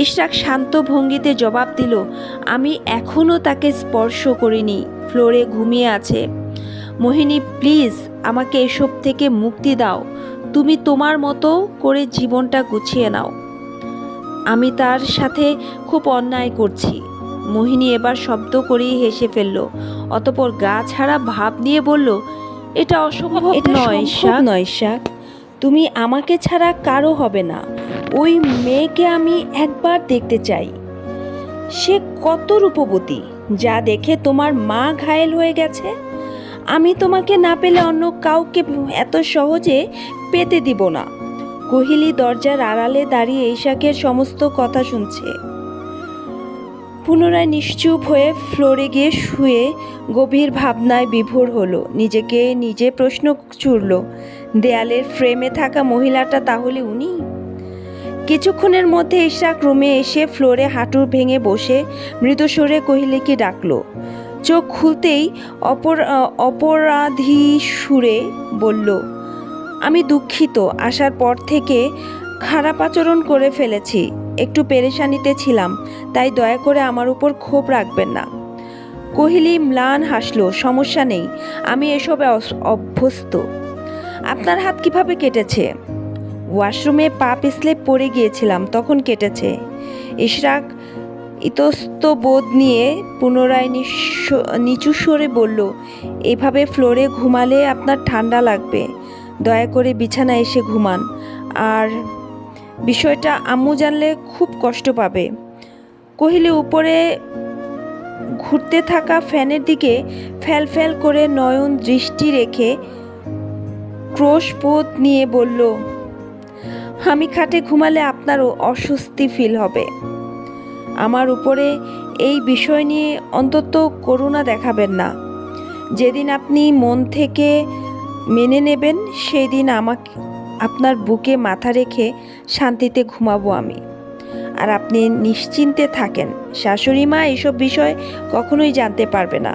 ইশরাক শান্ত ভঙ্গিতে জবাব দিল, আমি এখনও তাকে স্পর্শ করিনি, ফ্লোরে ঘুমিয়ে আছে। মোহিনী, প্লিজ আমাকে এসব থেকে মুক্তি দাও। তুমি তোমার মতো করে জীবনটা গুছিয়ে নাও। আমি তার সাথে খুব অন্যায় করছি। মোহিনী এবার শব্দ করেই হেসে ফেলল, অতঃপর গা ছাড়া ভাব নিয়ে বলল, এটা অসম্ভব নয় ঈশাক, তুমি আমাকে ছাড়া কারো হবে না। ওই মেয়েকে আমি একবার দেখতে চাই। সে কত রূপবতী, যা দেখে তোমার মা ঘায়েল হয়ে গেছে। আমি তোমাকে না পেলে অন্য কাউকে এত সহজে পেতে দিব না। কোহিলী দরজার আড়ালে দাঁড়িয়ে ঈশাকের সমস্ত কথা শুনছে। পুনরায় নিশ্চুপ হয়ে ফ্লোরে গিয়ে শুয়ে গভীর ভাবনায় বিভোর হলো। নিজেকে নিজে প্রশ্ন ছুড়ল, দেয়ালের ফ্রেমে থাকা মহিলাটা তাহলে উনি? কিছুক্ষণের মধ্যে ঈশাক রুমে এসে ফ্লোরে হাঁটু ভেঙে বসে মৃদুস্বরে কোহিলীকে ডাকল। চোখ খুলতেই অপরাধী সুরে বলল, আমি দুঃখিত, আসার পর থেকে খারাপ আচরণ করে ফেলেছি। একটু পেরেশানিতে ছিলাম, তাই দয়া করে আমার উপর ক্ষোভ রাখবেন না। কোহিলী ম্লান হাসল, সমস্যা নেই, আমি এসবে অভ্যস্ত। আপনার হাত কিভাবে কেটেছে? ওয়াশরুমে পা পিছলে পড়ে গিয়েছিলাম, তখন কেটেছে। ইশরাক ইতস্তবোধ নিয়ে পুনরায় নিচু স্বরে বলল, এভাবে ফ্লোরে ঘুমালে আপনার ঠান্ডা লাগবে। দয়া করে বিছানায় এসে ঘুমান। আর বিষয়টা আম্মু জানলে খুব কষ্ট পাবে। কোহিলী উপরে ঘুরতে থাকা ফ্যানের দিকে ফ্যাল ফ্যাল করে নয়ন দৃষ্টি রেখে ক্রোশবোধ নিয়ে বলল, আমি খাটে ঘুমালে আপনারও অস্বস্তি ফিল হবে। আমার উপরে এই বিষয় নিয়ে অন্তত করুণা দেখাবেন না। যেদিন আপনি মন থেকে মেনে নেবেন, সেই দিন আমাকে আপনার বুকে মাথা রেখে শান্তিতে ঘুমাবো আমি। আর আপনি নিশ্চিন্তে থাকেন, শাশুড়ি মা এসব বিষয় কখনোই জানতে পারবে না।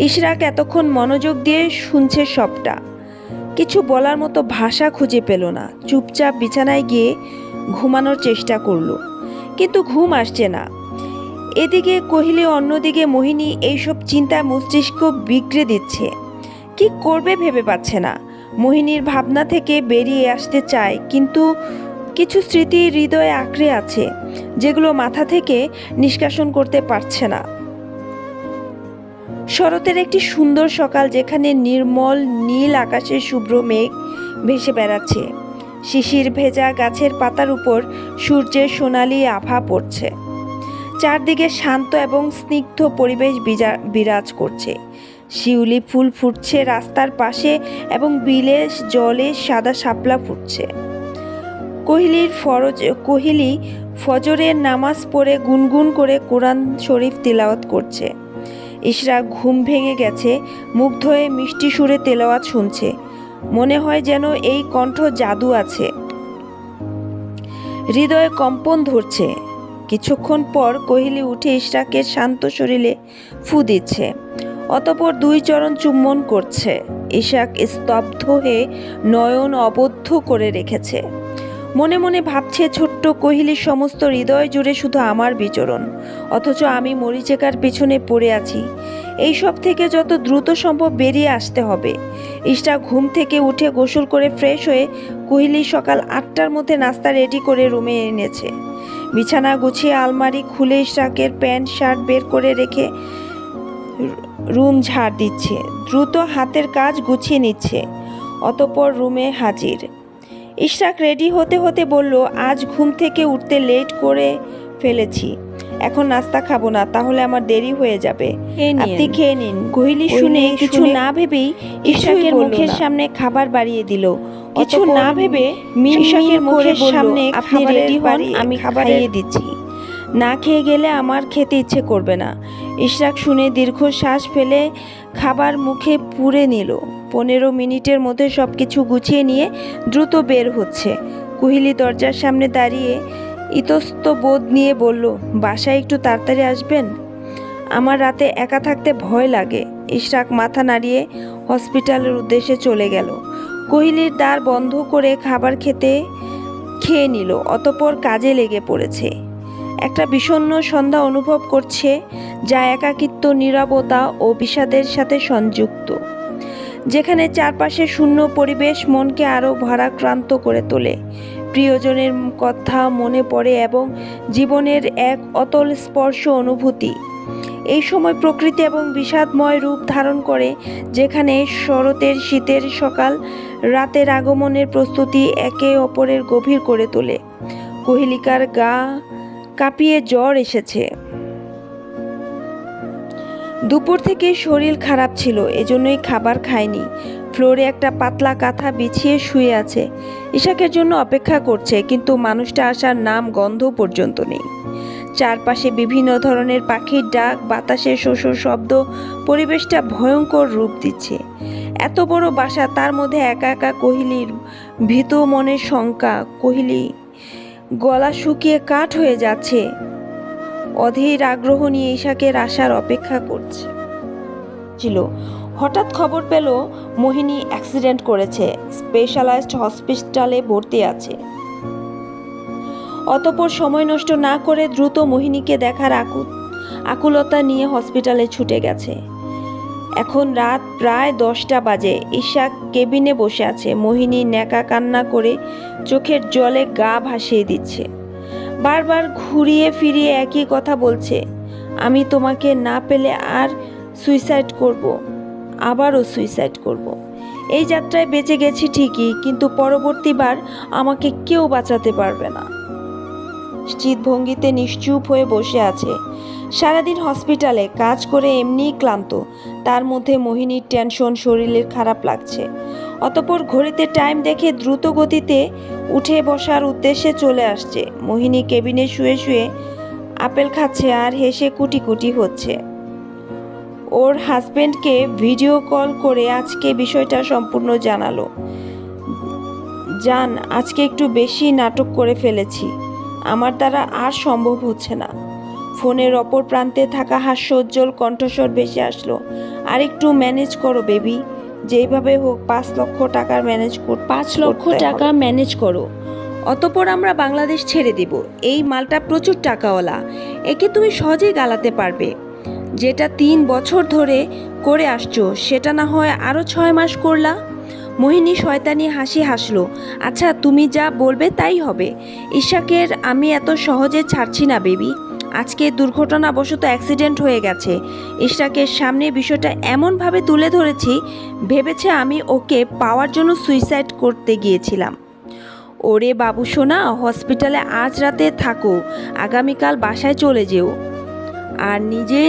ইশরাক এতক্ষণ মনোযোগ দিয়ে শুনছে সবটা, কিছু বলার মতো ভাষা খুঁজে পেল না। চুপচাপ বিছানায় গিয়ে ঘুমানোর চেষ্টা করল, কিন্তু ঘুম আসছে না। এদিকে কোহিলী, অন্যদিকে মোহিনী এইসব চিন্তায় মস্তিষ্ক বিগড়ে দিচ্ছে। কি করবে ভেবে পাচ্ছে না। মোহিনীর ভাবনা থেকে বেরিয়ে আসতে চায়, কিন্তু কিছু স্মৃতি হৃদয়ে আঁকড়ে আছে, যেগুলো মাথা থেকে নিষ্কাশন করতে পারছে না। শরতের একটি সুন্দর সকাল, যেখানে নির্মল নীল আকাশে শুভ্র মেঘ ভেসে বেড়াচ্ছে। শিশির ভেজা গাছের পাতার উপর সূর্যের সোনালি আভা পড়ছে। চারদিকে শান্ত এবং স্নিগ্ধ পরিবেশ বিরাজ করছে। শিউলি ফুল ফুটছে রাস্তার পাশে এবং বিলে জলে সাদা শাপলা ফুটছে। কোহিলী ফজরের নামাজ পড়ে গুনগুন করে কোরআন শরীফ তিলাওয়াত করছে। ইশরাক ঘুম ভেঙে গেছে, মুগ্ধ হয়ে মিষ্টি সুরে তেলাওয়াত শুনছে। মনে হয় যেন এই কণ্ঠ জাদু আছে। হৃদয়ে কম্পন ধরছে। কিছুক্ষণ পর কোহিলী উঠে ইশরাকের শান্ত শরীরে ফু দিচ্ছে, অতঃপর দুই চরণ চুম্বন করছে। ইশরাক স্তব্ধ হয়ে নয়ন অবদ্ধ করে রেখেছে। মনে মনে ভাবছে, ছোট্ট কোহিলীর সমস্ত হৃদয় জুড়ে শুধু আমার বিচরণ, অথচ আমি মরিচিকার পিছনে পড়ে আছি। এই সব থেকে যত দ্রুত সম্ভব বেরিয়ে আসতে হবে। ইশরাক ঘুম থেকে উঠে গোসল করে ফ্রেশ হয়ে কোহিলী সকাল 8টার মধ্যে নাস্তা রেডি করে রুমে এনেছে। বিছানা গুছিয়ে আলমারি খুলে ইশরাকের প্যান্ট শার্ট বের করে রেখে রুম ঝাড় দিচ্ছে। দ্রুত হাতের কাজ গুছিয়ে নিচ্ছে, অতঃপর রুমে হাজির। ইশরাক রেডি হতে হতে বলল, আজ ঘুম থেকে উঠতে লেট করে ফেলেছি, এখন নাস্তা খাবো না, তাহলে আমার দেরি হয়ে যাবে। আপনি খেয়ে নিন। কোহিলী শুনে কিছু না ভেবেই ইশরাকের মুখের সামনে খাবার বাড়িয়ে দিল। কিছু না ভেবে ইশরাকের মুখের সামনে, আপনি রেডি হন, আমি খাইয়ে দিচ্ছি। না খেয়ে গেলে আমার খেতে ইচ্ছে করবে না। ইশরাক শুনে দীর্ঘশ্বাস ফেলে খাবার মুখে পুরে নিল। 15 মিনিটের মধ্যে সব কিছু গুছিয়ে নিয়ে দ্রুত বের হচ্ছে। কোহিলী দরজার সামনে দাঁড়িয়ে ইতস্তবোধ নিয়ে বলল, বাসায় একটু তাড়াতাড়ি আসবেন, আমার রাতে একা থাকতে ভয় লাগে। ইশরাক মাথা নাড়িয়ে হসপিটালের উদ্দেশ্যে চলে গেল। কোহিলীর দ্বার বন্ধ করে খাবার খেতে খেয়ে নিল, অতঃপর কাজে লেগে পড়েছে। একটা বিষণ্ণ সন্ধ্যা অনুভব করছে, যা একাকিত্ব, নীরবতা ও বিষাদের সাথে সংযুক্ত, যেখানে চারপাশে শূন্য পরিবেশ মনকে আরও ভারাক্রান্ত করে তোলে। প্রিয়জনের কথা মনে পড়ে এবং জীবনের এক অতল স্পর্শ অনুভূতি। এই সময় প্রকৃতি এবং বিষাদময় রূপ ধারণ করে, যেখানে শরতের শীতের সকাল রাতের আগমনের প্রস্তুতি একে অপরের গভীর করে তোলে। কোহিলিকার গা কাঁপিয়ে জ্বর এসেছে। দুপুর থেকে শরীর খারাপ ছিল, এজন্যই খাবার খায়নি। ফ্লোরে একটা পাতলা কাঁথা বিছিয়ে শুয়ে আছে। ইশাকের জন্য অপেক্ষা করছে, কিন্তু মানুষটা আসার নাম গন্ধ পর্যন্ত নেই। চারপাশে বিভিন্ন ধরনের পাখির ডাক, বাতাসের শোষ শব্দ পরিবেশটা ভয়ঙ্কর রূপ দিচ্ছে। এত বড় বাসা, তার মধ্যে একা একা কোহিলির ভীত মনের শঙ্কা। কোহিলি গলা শুকিয়ে কাঠ হয়ে যাচ্ছে, অধীর আগ্রহ নিয়ে ইশাকের আসার অপেক্ষা করছে ছিল। হঠাৎ খবর পেল মোহিনী অ্যাক্সিডেন্ট করেছে, স্পেশালাইজড হসপিটালে ভর্তি আছে। অতঃপর সময় নষ্ট না করে দ্রুত মোহিনীকে দেখার আকুলতা নিয়ে হসপিটালে ছুটে গেছে। এখন রাত প্রায় 10টা বাজে। ইশাক কেবিনে বসে আছে। মোহিনী ন্যাকা কান্না করে চোখের জলে গা ভাসিয়ে দিচ্ছে। বারবার ঘুরিয়ে ফিরিয়ে একই কথা বলছে, আমি তোমাকে না পেলে আর সুইসাইড করব, আবারও সুইসাইড করব। এই যাত্রায় বেঁচে গেছি ঠিকই, কিন্তু পরবর্তীবার আমাকে কেউ বাঁচাতে পারবে না। চিৎভঙ্গিতে নিশ্চুপ হয়ে বসে আছে। সারাদিন হসপিটালে কাজ করে এমনিই ক্লান্ত, তার মধ্যে মোহিনীর টেনশন, শরীরের খারাপ লাগছে। অতঃপর ঘড়িতে টাইম দেখে দ্রুত গতিতে উঠে বসার উদ্দেশ্যে চলে আসছে। মোহিনী কেবিনে শুয়ে শুয়ে আপেল খাচ্ছে আর হেসে কুটি কুটি হচ্ছে। ওর হাজবেন্ডকে ভিডিও কল করে আজকে বিষয়টা সম্পূর্ণ জানালো। জান, আজকে একটু বেশি নাটক করে ফেলেছি, আমার দ্বারা আর সম্ভব হচ্ছে না। ফোনের অপর প্রান্তে থাকা হাস্যোজ্জ্বল কণ্ঠস্বর ভেসে আসলো, আর একটু ম্যানেজ করো বেবি, যেইভাবে হোক 5 লক্ষ টাকার 5 লক্ষ টাকা ম্যানেজ করো, অতঃপর আমরা বাংলাদেশ ছেড়ে দেব। এই মালটা প্রচুর টাকাওয়ালা, একে তুমি সহজেই গালাতে পারবে। যেটা 3 বছর ধরে করে আসছো, সেটা না হয় আরও 6 মাস করলা। মোহিনী শয়তানি হাসি হাসলো। আচ্ছা, তুমি যা বলবে তাই হবে। ইশাকের আমি এত সহজে ছাড়ছি না বেবি। আজকে দুর্ঘটনাবশত অ্যাক্সিডেন্ট হয়ে গেছে। ইশাকের সামনে বিষয়টা এমনভাবে তুলে ধরেছি, ভেবেছে আমি ওকে পাওয়ার জন্য সুইসাইড করতে গিয়েছিলাম। ওরে বাবু সোনা, হসপিটালে আজ রাতে থাকো, আগামীকাল বাসায় চলে যেও, আর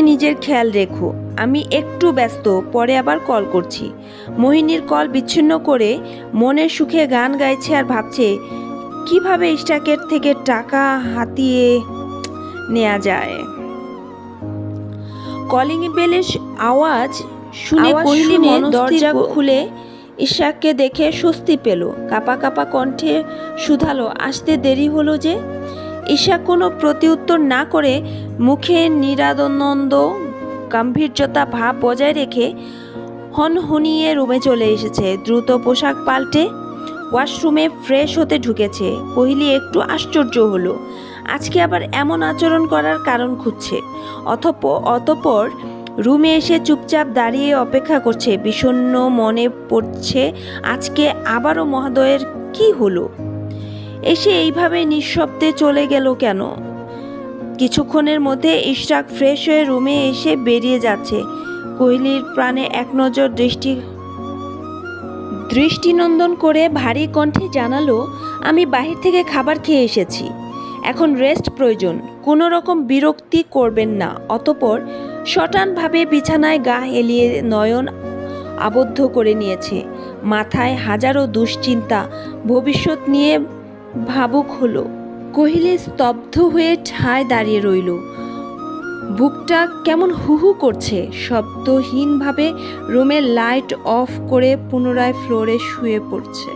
নিজের খেয়াল রেখো। আমি একটু ব্যস্ত, পরে আবার কল করছি। মোহিনীর কল বিচ্ছিন্ন করে মনের সুখে গান গাইছে আর ভাবছে কিভাবে ইশাকের থেকে টাকা হাতিয়ে নেওয়া যায়। কলিং বেলের আওয়াজ শুনে কোহিলী দরজা খুলে ইশাককে দেখে স্বস্তি পেল। কাঁপা কাঁপা কণ্ঠে শুধালো, আসতে দেরি হলো যে? ইশাক কোনো প্রত্যুত্তর না করে মুখে নিরানন্দ গাম্ভীর্যতা ভাব বজায় রেখে হনহনিয়ে রুমে চলে এসেছে। দ্রুত পোশাক পাল্টে ওয়াশরুমে ফ্রেশ হতে ঢুকেছে। কোহিলী একটু আশ্চর্য হলো, আজকে আবার এমন আচরণ করার কারণ খুঁজছে। অতঃপর রুমে এসে চুপচাপ দাঁড়িয়ে অপেক্ষা করছে। বিষণ্ণ মনে পড়ছে আজকে আবারও মহোদয়ের কি হলো, এসে এইভাবে নিঃশব্দে চলে গেল কেন? কিছুক্ষণের মধ্যে ইশরাক ফ্রেশ হয়ে রুমে এসে বেরিয়ে যাচ্ছে। কোহিলীর প্রাণে এক নজর দৃষ্টিনন্দন করে ভারী কণ্ঠে জানালো, আমি বাহির থেকে খাবার খেয়ে এসেছি, এখন রেস্ট প্রয়োজন, কোনো রকম বিরক্তি করবেন না। অতঃপর শটানভাবে বিছানায় গা হেলিয়ে নয়ন আবদ্ধ করে নিয়েছে। মাথায় হাজারো দুশ্চিন্তা, ভবিষ্যৎ নিয়ে ভাবুক হলো। কোহিলী স্তব্ধ হয়ে ঠায় দাঁড়িয়ে রইল। বুকটা কেমন হুহু করছে। শব্দহীনভাবে রুমের লাইট অফ করে পুনরায় ফ্লোরে শুয়ে পড়ছে।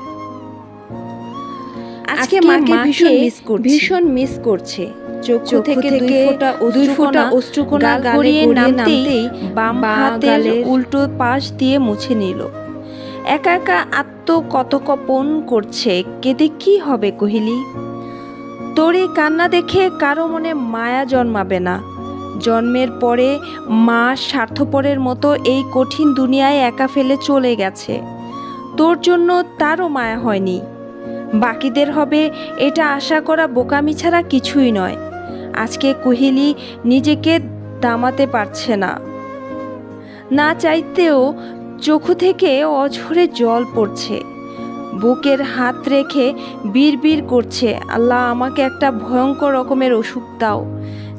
আজকে মাকে ভীষণ মিস করছে। চোখ থেকে দুই ফোঁটা অশ্রুকণা গড়িয়ে নামতেই বাম হাতের উল্টো পাশ দিয়ে মুছে নিল। একা একা আত্মকথোপকথন করছে। কেঁদে কি হবে কোহেলি? তোর এই কান্না দেখে কারো মনে মায়া জন্মাবে না। জন্মের পরে মা স্বার্থপরের মতো এই কঠিন দুনিয়ায় একা ফেলে চলে গেছে। তোর জন্য তারও মায়া হয়নি। বাকিদের হবে এটা আশা করা বোকামি ছাড়া কিছুই নয়। আজকে কোহেলি নিজেকে দামাতে পারছে না। না চাইতেও চোখ থেকে অঝরে জল পড়ছে। বুকের হাত রেখে বিড়বিড় করছে, আল্লাহ আমাকে একটা ভয়ঙ্কর রকমের অসুখ দাও,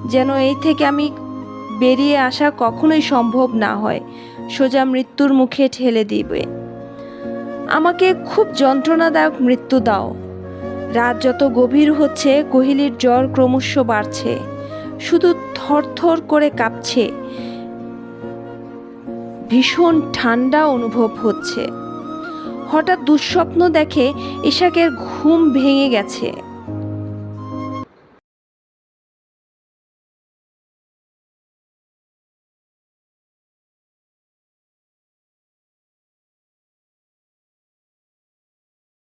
যেন এই থেকে আমি বেরিয়ে আসা কখনোই সম্ভব না হয়, সোজা মৃত্যুর মুখে ঠেলে দিবে। আমাকে খুব যন্ত্রণাদায়ক মৃত্যু দাও। রাত যত গভীর হচ্ছে কোহেলির জ্বর ক্রমশ বাড়ছে, শুধু থরথর করে কাঁপছে। ভীষণ ঠান্ডা অনুভব হচ্ছে। হঠাৎ দুঃস্বপ্ন দেখে ইশাকের ঘুম ভেঙে গেছে।